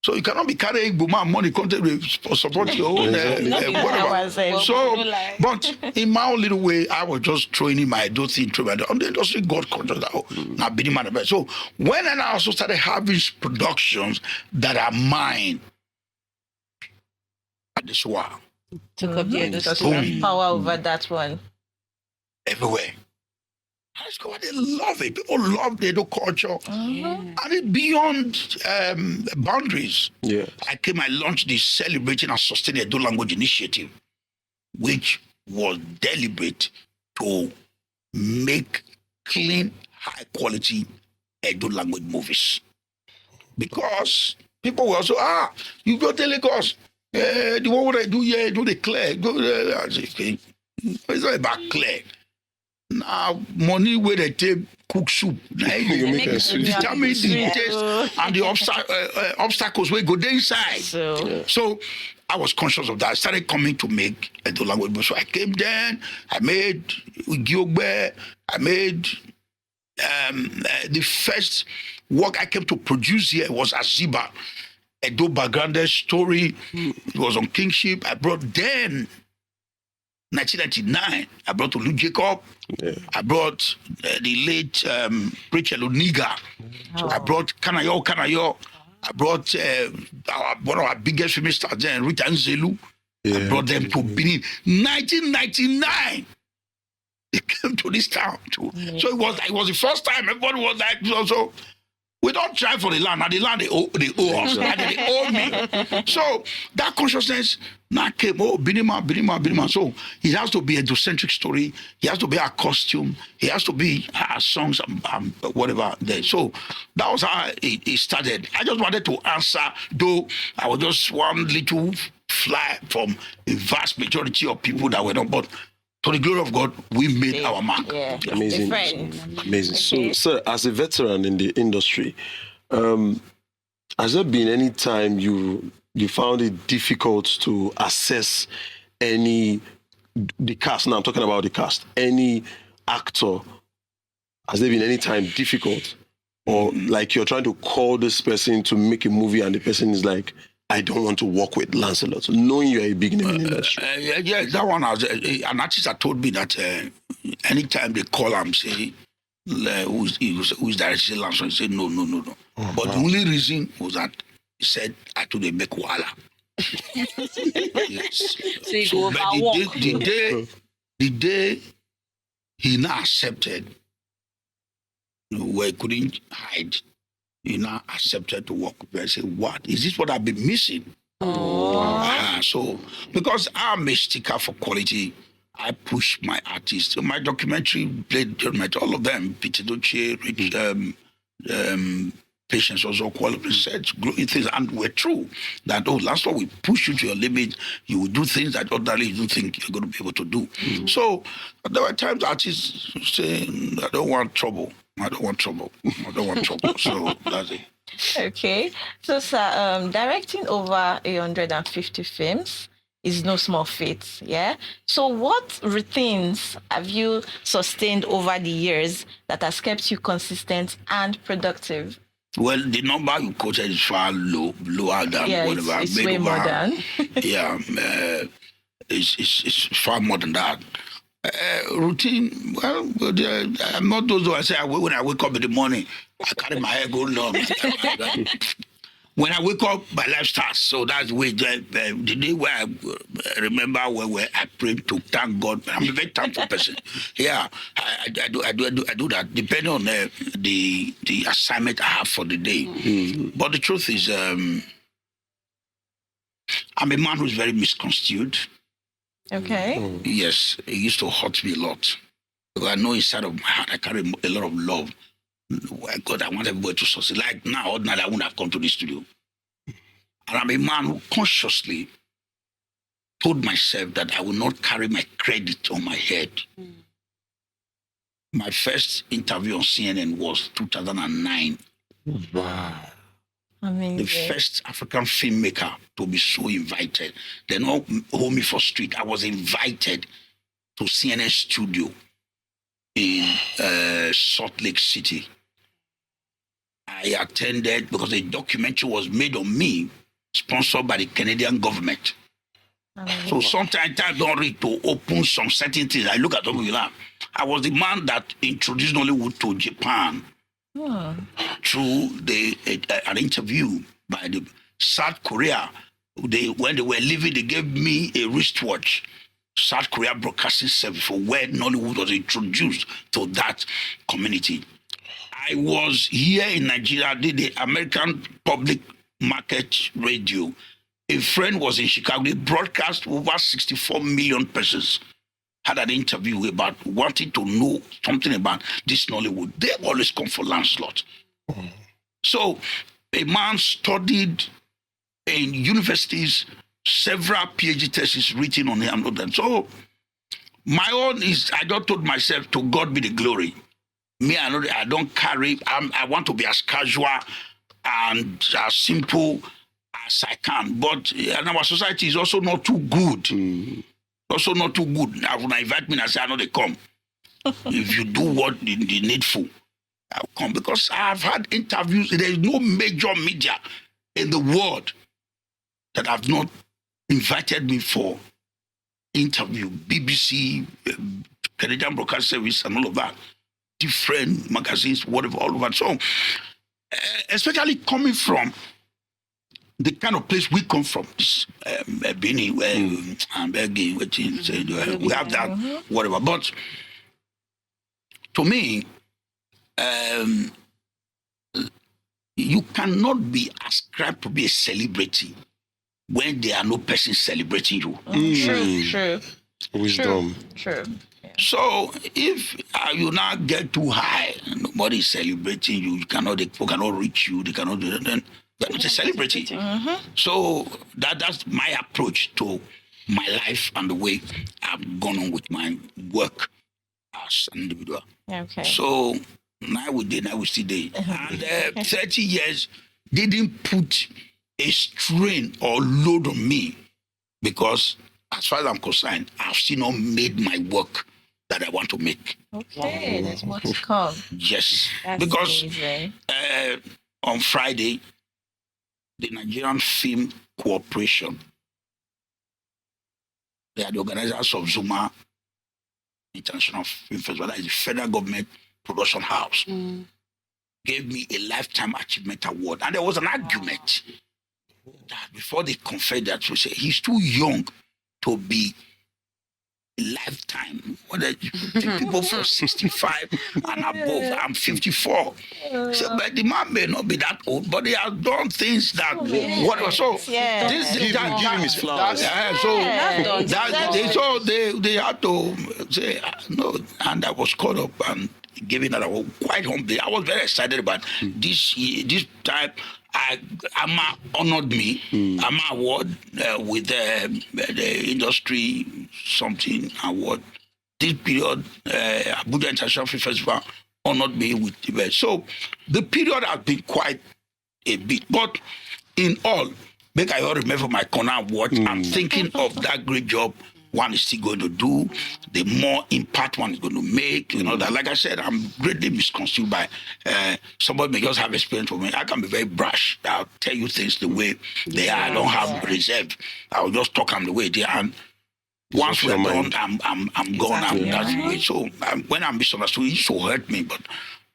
So you cannot be carrying Buma money content for support your own whatever. So, but in my own little way, I was just throwing in my Edo thing through the industry. God control that. Now, BENIN. So when I also started having productions that are mine, at this while, Took up the industry. Because you have power over that one. Everywhere. I discovered they love it. People love the Edo culture. And it's beyond boundaries. Yeah. I launched the Celebrating and Sustaining Edo Language Initiative, which was deliberate to make clean, high-quality Edo language movies. Because people were also, you go to Lagos. The one what I do here, do the clear. Go there. I say, okay. It's not about clear. Now, money where they take cook soup. Determine the taste and the obstacles where go there inside. So I was conscious of that. I started coming to make Edo language. So I came there. I made Ugiogbe. I made the first work I came to produce here was Aziba. Edo background story. It was on Kingship. I brought then 1999. I brought Olu Jacob. Yeah. I brought the late Rachel Oniga. I brought Kanayo. I brought one of our biggest famous stars then, Rita Nzelu. Yeah. I brought them to BENIN. 1999. They came to this town too. Yeah. So it was the first time everybody was like so. We don't try for the land. Now the land they owe us. And they owe me. So that consciousness now came. BENIN. So it has to be a Edocentric story. It has to be our costume. It has to be our songs and whatever. There. So that was how it started. I just wanted to answer, though I was just one little fly from a vast majority of people that were not. But to the glory of God, we made our mark. Yeah. Amazing. Amazing. So, sir, as a veteran in the industry, has there been any time you found it difficult to assess the cast? Now I'm talking about the cast. Any actor, has there been any time difficult? Or like you're trying to call this person to make a movie and the person is like, I don't want to work with Lancelot, knowing you're a big name in the industry. Yeah, that one, an artist had told me that anytime they call him, say, who's directing Lancelot, he said, no. But the only reason was that he said, I told them, make wala. Yes. So, but the day he now accepted, where he couldn't hide, he now accepted to work with me. I said, what? Is this what I've been missing? So, because I'm a sticker for quality, I push my artists. My documentary played all of them. Peter Doce, Patience also quality research, growing things, and we're true that last one we push you to your limit. You will do things that ordinarily you don't think you're going to be able to do. So there were times artists saying, I don't want trouble. So that's it. Okay. So, sir, directing over 150 films is no small feat, yeah? So what routines have you sustained over the years that has kept you consistent and productive? Well, the number you quoted is far lower than whatever. It's way more than. Yeah, it's far more than that. Routine, well, I'm not those who I say when I wake up in the morning, I carry my hair go long. When I wake up, my life starts. So that's the way the day where I remember where I prayed to thank God. I'm a very thankful person. Yeah, I do that depending on the assignment I have for the day. But the truth is, I'm a man who's very misconstrued. Okay. Yes, it used to hurt me a lot. Because I know inside of my heart I carry a lot of love. God, I want everybody to succeed. Like now, ordinarily, I wouldn't have come to the studio. And I'm a man who consciously told myself that I will not carry my credit on my head. My first interview on CNN was 2009. Wow. The first African filmmaker to be so invited. They not hold me for street. I was invited to CNN studio in Salt Lake City. I attended because a documentary was made on me, sponsored by the Canadian government. So sometimes I don't read to open some certain things. I look at them. I was the man that introduced Nollywood to Japan through an interview by the South Korea. When they were leaving, they gave me a wristwatch. South Korea Broadcasting Service for where Nollywood was introduced to that community. I was here in Nigeria, did the American Public Market Radio. A friend was in Chicago. They broadcast over 64 million persons. Had an interview about wanting to know something about this Nollywood. They always come for Lancelot. So a man studied in universities, several PhD theses written on him. So my own is, I just told myself, to God be the glory. Me, I don't carry, I want to be as casual and as simple as I can. But and our society is also not too good. Also not too good. Now, when I invite me, I say, I know they come. If you do what the needful, I'll come. Because I've had interviews. There is no major media in the world that have not invited me for interview. BBC, Canadian Broadcasting Service, and all of that. Different magazines, whatever, all over. So, especially coming from the kind of place we come from, this BENIN, where I'm begging, we have that, whatever. But to me, you cannot be ascribed to be a celebrity when there are no persons celebrating you. True. Wisdom. True. So if you now get too high, and nobody is celebrating you, people cannot reach you, they cannot do that, then you're not a celebrity. So that's my approach to my life and the way I've gone on with my work as an individual. Okay. So now we still did. And 30 years didn't put a strain or load on me because as far as I'm concerned, I've still not made my work that I want to make. Okay, there's more to come. Yes. That's because amazing. On Friday, the Nigerian Film Corporation, they are the organizers of Zuma International Film Festival, that is the federal government production house, gave me a Lifetime Achievement Award. And there was an argument that before they conferred that, we say he's too young to be lifetime. People from 65 and above. I'm 54. So, but the man may not be that old, but he has done things that whatever. So Give him his flowers. So they had to say no, and I was caught up and given that award quite humbly. I was very excited about this time. Ama honored me. Ama award with the industry something award. This period, Abuja International Film Festival honored me with the best. So the period has been quite a bit. But in all, make I all remember my corner award. I'm thinking of that great job one is still going to do, the more impact one is going to make. You know, that, like I said, I'm greatly misconstrued by somebody may just have experience for me. I can be very brash. I'll tell you things the way they are. I don't have reserve. I'll just talk them the way they are. And once we're done, I'm gone. That's the way. So when I'm misunderstood, it used to hurt me, but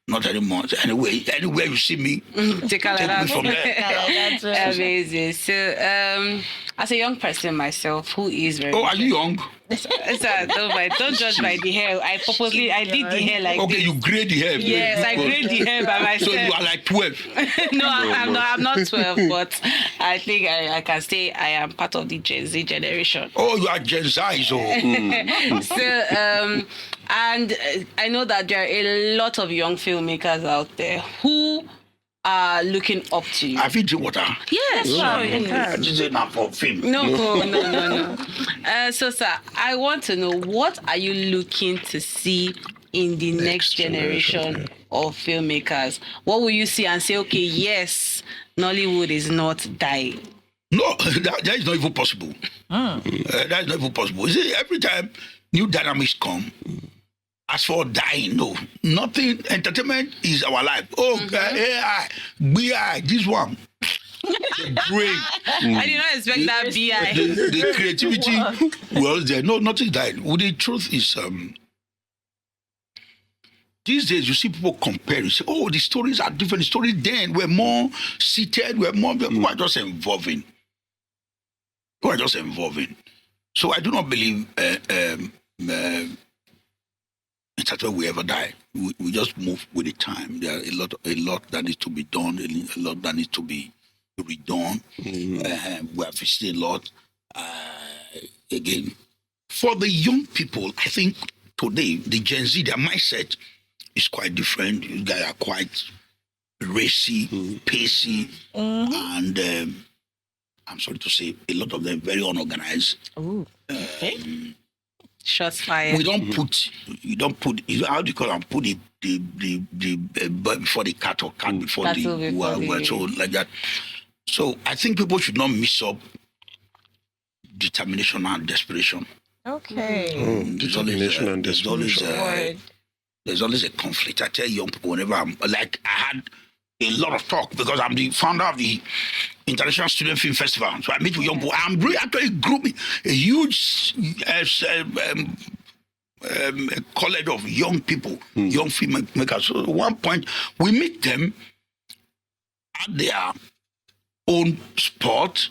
not anymore. Anyway, anywhere you see me, take me from there. Amazing. So, as a young person myself, who is very... Oh, are you young? Don't judge by the hair. I did the hair like okay, this. you grade the hair. Yes, I grade the hair by myself. So you are like 12. I'm not 12, but I think I can say I am part of the Gen Z generation. Oh, you are Gen Z. So, and I know that there are a lot of young filmmakers out there who are looking up to you. Have you drink water? Yes, sure. I just say now for film. No. So, sir, I want to know, what are you looking to see in the next generation of filmmakers? What will you see and say, okay, yes, Nollywood is not dying? No, that is not even possible. That is not even possible. You see, every time new dynamics come, as for dying, no, nothing. Entertainment is our life. Oh, AI, BI, this one. The brain. I did not expect that BI. The creativity was there. No, nothing died. Well, the truth is, these days you see people compare. You say, oh, the stories are different. The stories then were more seated, were more. People are just evolving. People are just evolving. So I do not believe entertainment will ever die. We just move with the time. There are a lot that needs to be done. A lot that needs to be redone. We are visiting a lot. Again, for the young people, I think today the Gen Z, their mindset is quite different. You guys are quite racy, pacey, and I'm sorry to say, a lot of them very unorganized. Shots fired. We don't put. You don't put. How do you call them? Put the bird before the cat or cat before the so like that. So I think people should not mix up determination and desperation. Okay. Determination and desperation. There's always a conflict. I tell young people whenever I had a lot of talk because I'm the founder of the International Student Film Festival. So I meet with young people. I'm really actually grouping a huge college of young people, young filmmakers. So at one point, we meet them at their own spot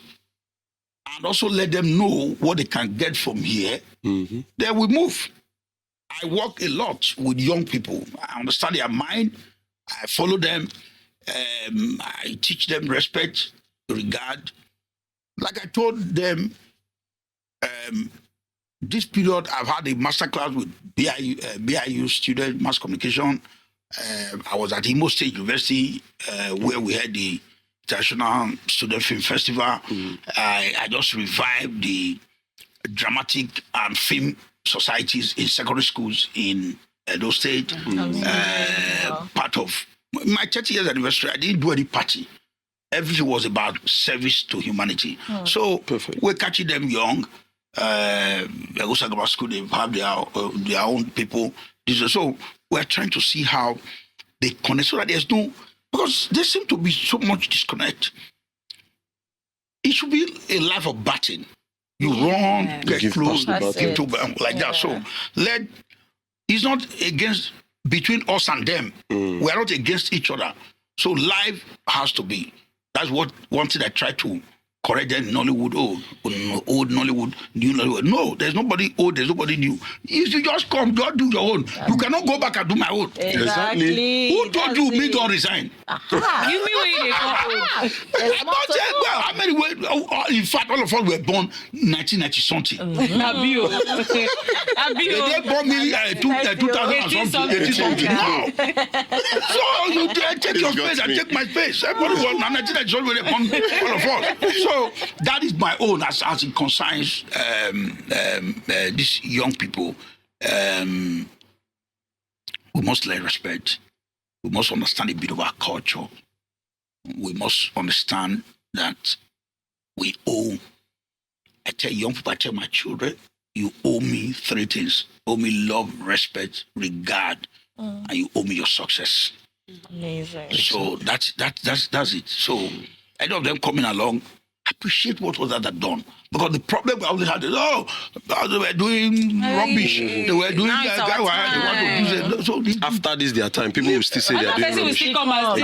and also let them know what they can get from here. Then we move. I work a lot with young people. I understand their mind. I follow them. I teach them respect, regard. Like I told them, this period I've had a masterclass with BIU student, mass communication. I was at Imo State University where we had the International Student Film Festival. I just revived the dramatic and film societies in secondary schools in Edo State. Part of my 30 years anniversary, I didn't do any party. Everything was about service to humanity. So we're catching them young. School, they have their own people. So we're trying to see how they connect so that there's no, because there seems to be so much disconnect. It should be a life of batting. You run, get close, give to like that. So it's not against between us and them. We are not against each other. So life has to be. That's what one thing I try to correct them in Nollywood. Old Nollywood, new Nollywood. No, there's nobody old, there's nobody new. If you just come, don't do your own. You cannot go back and do my own. Exactly. Who don't do me, don't resign. You mean when they come? How many in fact, all of us were born 1990 something. Abio. They born me 2000 something. No. So you take your space, I take my space. Everybody was 1990 something were born, all of us. So that is my own as it concerns these young people. We must learn respect. We must understand a bit of our culture. We must understand that we owe. I tell young people, I tell my children, you owe me 3 things. You owe me love, respect, regard, and you owe me your success. Amazing. So that's it. So any of them coming along, appreciate what was that done. Because the problem we always had is, they were doing rubbish. They were doing after this, their time, people will still say they are doing rubbish. Will come and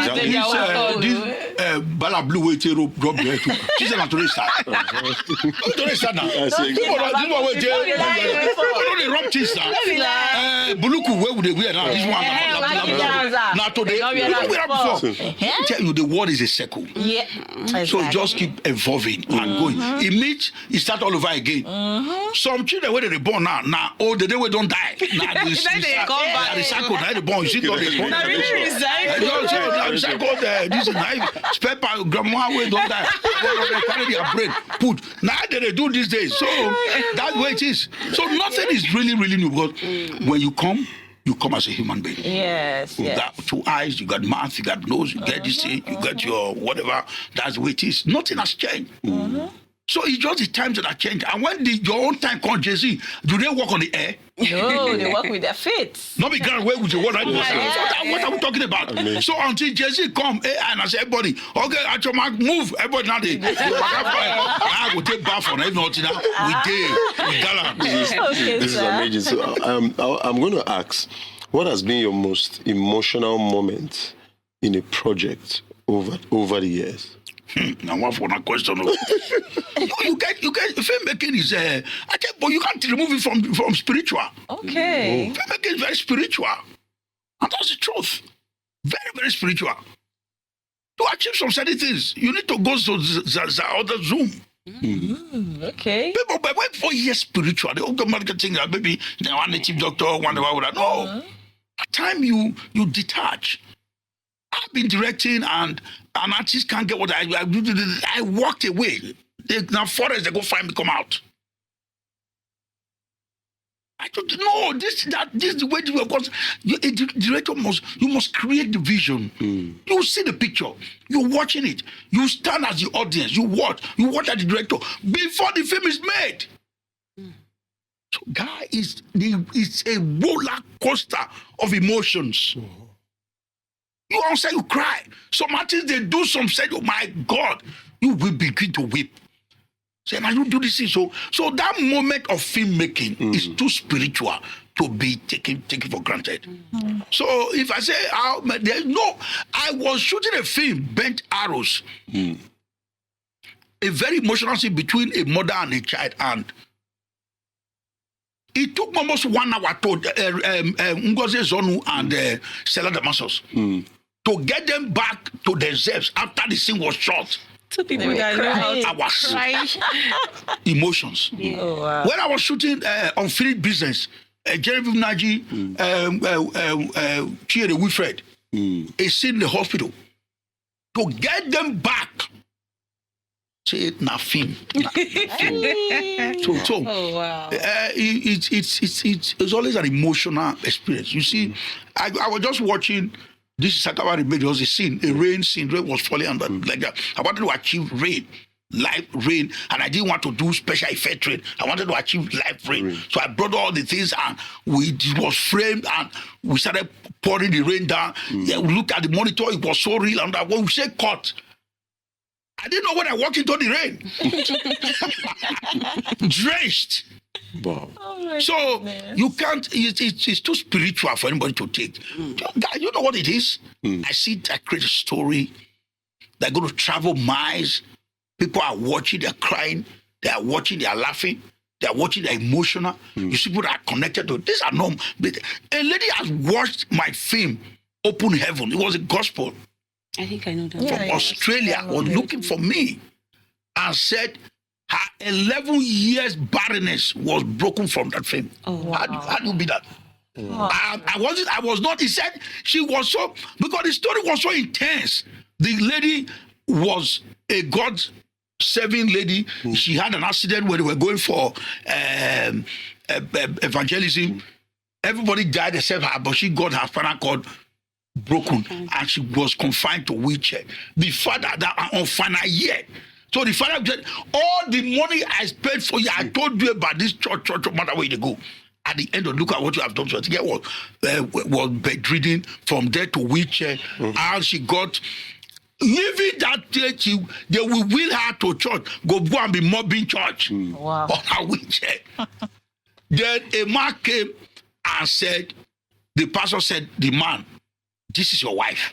Bala Blue way to drop there too. She said, "To restart. To restart now. This one way to rub this now. Buluku, where would they wear now? This one now today. Tell you, the world is a circle. Yeah. So just keep evolving and going. It means it start all over again. Some children where they born now, the day we don't die. Now they recycle. Now they born. You see, they recycle. This is nice. Spare part grandma we don't die. They carry their brain. Put. Now they do these days. So that's where it is. So nothing is really new because when you come, you come as a human being. Yes, You yes. got 2 eyes, you got mouth, you got nose, you get this thing, you got your whatever. That's the way it is. Nothing has changed. So it's just the times that have changed. And when your own time comes, Jay-Z, do they walk on the air? No, they work with their feet. Not be grand way with the word. What are we talking about? So until Jay-Z come, and I say, everybody, okay, at your mark, move. Everybody now, I will take bath on every night now. We gala. This is amazing. So I'm going to ask, what has been your most emotional moment in a project over the years? Now, one for that question. you get filmmaking is I tell you, but you can't remove it from spiritual. Okay. Filmmaking is very spiritual, and that's the truth. Very, very spiritual. To achieve some certain things, you need to go to the other Zoom. Okay. People, but wait for years spiritual. They automatically think that maybe they are native doctor, whatever. No, at time you detach. I've been directing, and an artist can't get what I walked away. Now forest, they go find me, come out. I told you, no, this is the way to work. Because a director must create the vision. You see the picture, you're watching it. You stand as the audience, you watch at the director before the film is made. So, guy, it's a roller coaster of emotions. You all say you cry. Some artists, they do some say, oh my God, you will begin to weep. Say, now you do this thing. So that moment of filmmaking is too spiritual to be taken for granted. So if I say, I was shooting a film, Bent Arrows. A very emotional scene between a mother and a child, and it took almost 1 hour to Ngozi Zonu and Stella Damasus to get them back to themselves after the scene was shot. Two people that know how to cry. Emotions. Oh, wow. When I was shooting Unfinished Business, Genevieve Naji, Chiere Wilfred, a scene in the hospital, to get them back. Say nothing. So Oh, wow. it's always an emotional experience. You see, I was just watching this Sakaba remake. There was a scene, a rain scene. Rain was falling on like that. I wanted to achieve live rain, and I didn't want to do special effect rain. I wanted to achieve live rain. So I brought all the things, and it was framed, and we started pouring the rain down. Yeah, we looked at the monitor; it was so real. And when we say cut, I didn't know when I walked into the rain, drenched. Wow. Oh, So you can't. It's too spiritual for anybody to take. You know what it is? I create a story. They're going to travel miles. People are watching. They're crying. They are watching. They are laughing. They are watching. They're emotional. You see people that are connected to. These are normal. A lady has watched my film, Open Heaven. It was a gospel. I think I know that. From Australia was looking for me and said her 11 years barrenness was broken from that film. Oh, wow. How do you be that? I was not. He said she was so, because the story was so intense. The lady was a God-serving lady. She had an accident where they were going for evangelism. Everybody died except her, but she got her spinal cord broken, and she was confined to wheelchair. The father that on final year. So the father said, all the money I spent for you, I told you about this church, no matter where they go. At the end of, look at what you have done. So the girl was bedridden, from there to wheelchair, and she got, leaving that church, they will wheel her to church, go and be mobbing church Wow. on her wheelchair. Then a man came and said, the pastor said, the man, this is your wife.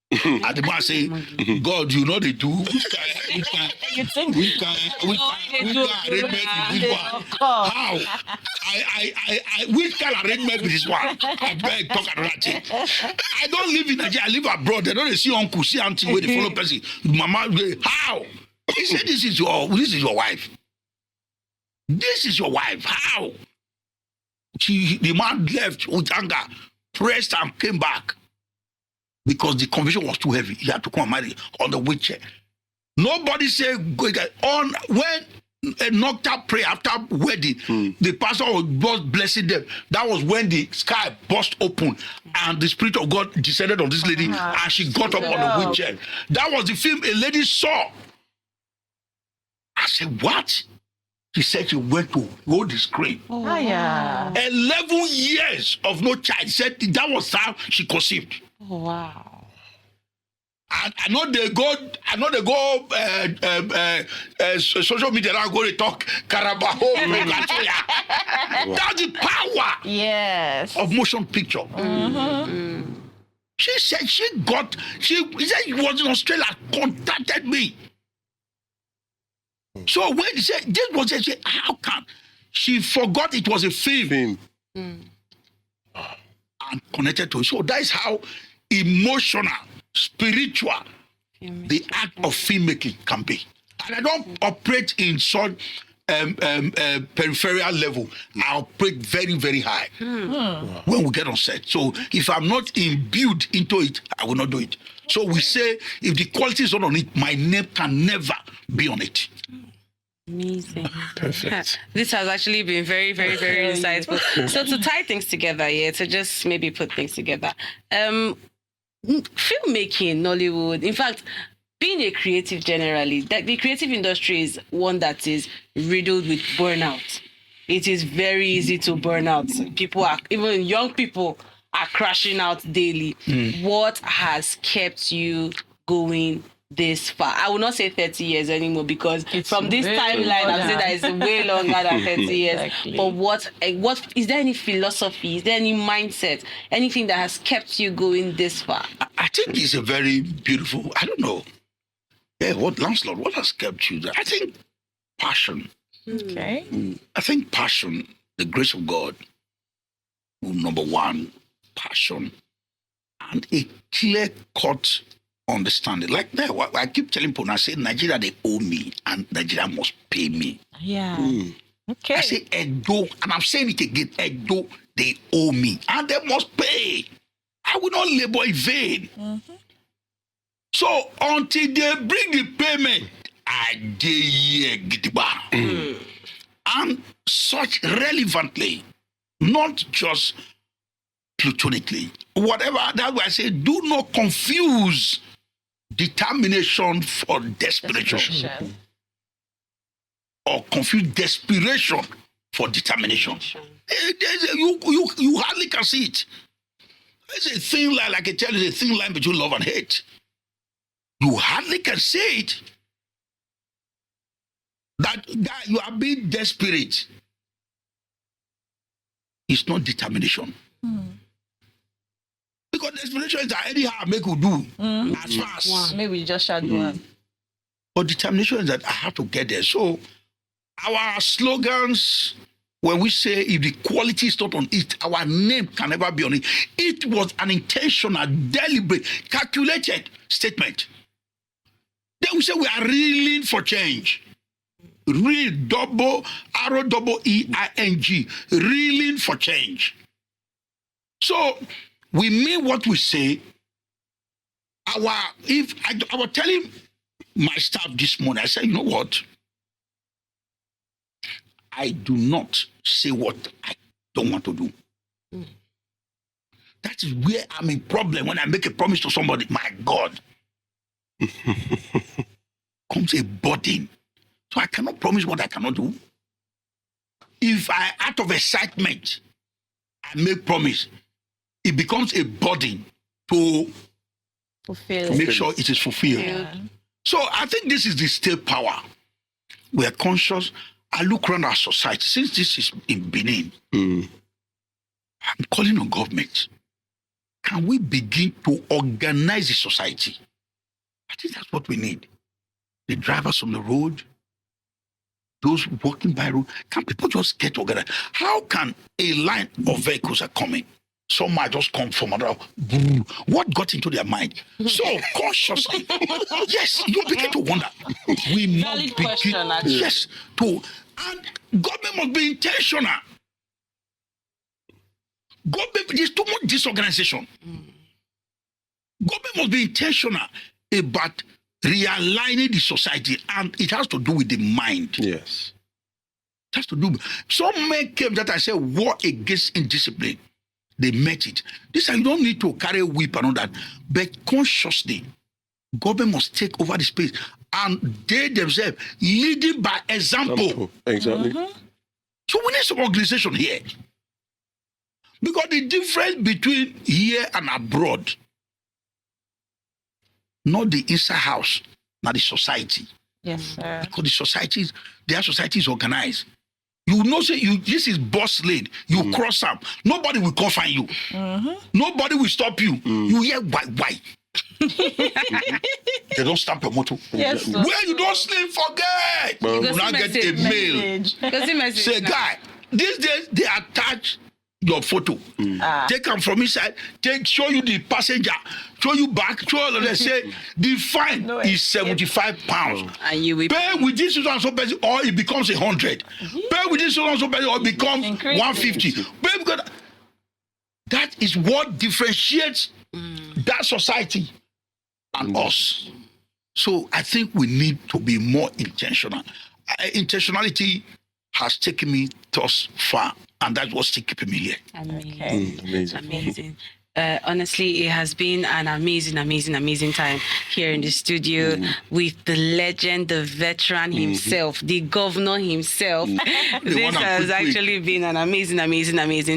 And the man say, God, you know they do. We can arrangement with this one. How? Which kind of arrangement with this one? I beg, talk another thing. I don't live in Nigeria, I live abroad. They don't see uncle, see auntie where they follow person. Mama, how? He said, this is your wife. This is your wife. How? The man left with anger, pressed and came back. Because the conviction was too heavy. He had to come and marry on the wheelchair. Nobody said, when a nocturne prayer after wedding. The pastor was blessing them. That was when the sky burst open and the Spirit of God descended on this lady and she got up on a wheelchair. That was the film a lady saw. I said, what? She said she went to hold the screen. 11 years of no child. She said that was how she conceived. Oh, wow. And I know they go social media now go to talk Carabaho. That's the power of motion picture. She said she was in Australia, contacted me. So when she said this was she said, how come? She forgot it was a film. And connected to it. So that is how emotional, spiritual the act of filmmaking can be. And I don't operate in such peripheral level. I operate very, very high when we get on set. So if I'm not imbued into it, I will not do it. So we say, if the quality is not on it, my name can never be on it. Amazing. Perfect. This has actually been very, very, very insightful. So to tie things together, to just maybe put things together. Filmmaking, Nollywood, in fact, being a creative generally, the creative industry is one that is riddled with burnout. It is very easy to burn out. People are, even young people are crashing out daily. What has kept you going this far? I will not say 30 years anymore because from this timeline, I'm saying that it's way longer than 30 years. Exactly. But what is there any philosophy? Is there any mindset? Anything that has kept you going this far? I think it's a very beautiful, I don't know. Yeah, Lancelot, what has kept you there? I think passion. Okay. I think passion, the grace of God, number one, passion, and a clear-cut understanding. Like now, I keep telling people, I say, Nigeria, they owe me, and Nigeria must pay me. Okay. I say, Edo, and I'm saying it again, Edo, they owe me, and they must pay. I will not labor in vain. So until they bring the payment, I dey and such relevantly, not just platonically. Whatever, that's why I say, do not confuse determination for desperation. Or confuse desperation for determination. You hardly can see it. There's a thin line, like I tell you, there's a thin line between love and hate. You hardly can say it. That you are being desperate. It's not determination. Because desperation is that anyhow I make you do as fast. Maybe just shall do one. But determination is that I have to get there. So our slogans, when we say if the quality is not on it, our name can never be on it. It was an intentional, deliberate, calculated statement. Then we say we are reeling for change. Reel, R-O-E-I-N-G, reeling for change. So we mean what we say. I was telling my staff this morning, I said, you know what? I do not say what I don't want to do. That is where I'm in problem when I make a promise to somebody. My God. Comes a burden. So I cannot promise what I cannot do. If I, out of excitement, I make promise, it becomes a burden to make sure it is fulfilled. Yeah. So I think this is the state power. We are conscious. I look around our society. Since this is in Benin, I'm calling on government. Can we begin to organize the society? I think that's what we need. The drivers on the road, those walking by road, can people just get together? How can a line of vehicles are coming? Some might just come from another. What got into their mind? So consciously, yes, you begin to wonder. We must begin, yes, and government must be intentional. Government, there's too much disorganization. Government must be intentional about realigning the society, and it has to do with the mind. Yes. It has to do. Some men came that I said war against indiscipline. They met it. This you don't need to carry a whip and all that, but consciously, government must take over the space, and they themselves leading by example. Exactly. So we need some organization here, because the difference between here and abroad, not the inside house, not the society. Yes, sir. Because their society is organized. You know, say this is boss lane. You cross up, nobody will come find you. Nobody will stop you. You hear why? They don't stamp your motto. Yes, sir. Where you don't sleep, forget. You now get a mail. Say, guy, these days they attach your photo. Take them from inside, show you the passenger, show you back, show all of them. Say the fine is 75 pounds. And you will pay with this so and so person, or it becomes 100. Pay with this so and so person, or it becomes 150. Pay because that is what differentiates that society and us. So I think we need to be more intentional. Intentionality has taken me thus far, and that's what's still keeping me here. Amazing. Honestly, it has been an amazing time here in the studio with the legend, the veteran himself, the governor himself. This has actually been an amazing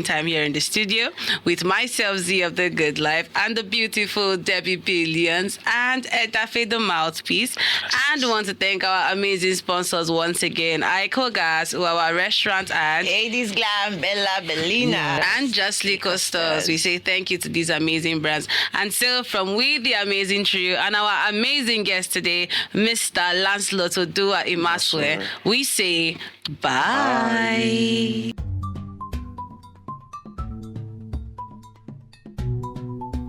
time here in the studio with myself, Z of the Good Life, and the beautiful Debby Billions and Edafe the Mouthpiece. And we want to thank our amazing sponsors once again, Ico Gas, who are our restaurant, and Ladies Glam, Bella Bellina, and Just Liquor Stores. We say thank you to these amazing brands. And so from we, the amazing trio, and our amazing guest today, Mr. Lancelot Imasuen, we say bye.